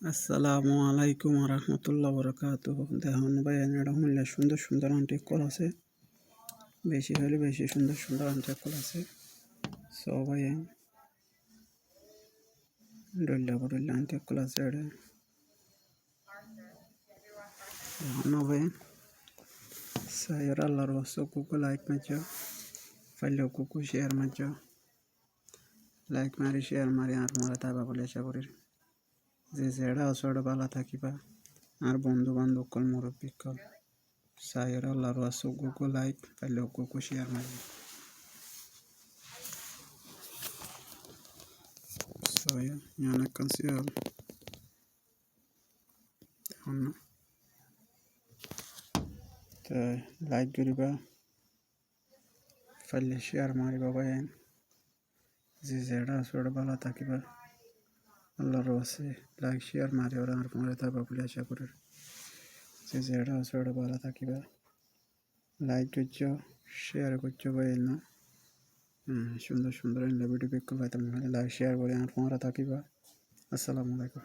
আসসালামু আলাইকুম রহমতুল্লাহ বরকাতুহ। দেখুন ভাই এটা হইলে সুন্দর সুন্দর আন্টিকল আছে, বেশি হলে বেশি সুন্দর সুন্দর আন্টিকল আছে। সবাই ডল্লা বডল্লা আন্টিকল আছে এটা দেখুন ভাই। সাইর আল্লাহর ওয়াসো কুকু লাইক মারছো, ফাইলেও কুকু শেয়ার মারছো, লাইক মারি শেয়ার মারি আর মারা তাবা বলে আশা করি যে যেটা আছে ওটা ভালো থাকিবা। আর বন্ধু বান্ধব কল মুরব্বী কল সাইর আল্লাহর ওয়াসো কুকু লাইক ফাইলেও কুকু শেয়ার মারি। So ja, gärna kan se över honom. তো লাইক করিবা, ফাইলে শেয়ার মারিবা ভাই। যে যেটা আছে ওটা ভালো থাকিবা। আল্লাহর ওয়াসে লাইক শেয়ার মারি ওরা আর মরে থাকবা বলে আশা করি। যে যেটা আছে ওটা ভালো থাকিবা। লাইক করছো, শেয়ার করছো ভাই না। সুন্দর সুন্দর ভিডিও পেক করবা, লাইক শেয়ার করে আর মরে থাকিবা। আসসালামু আলাইকুম।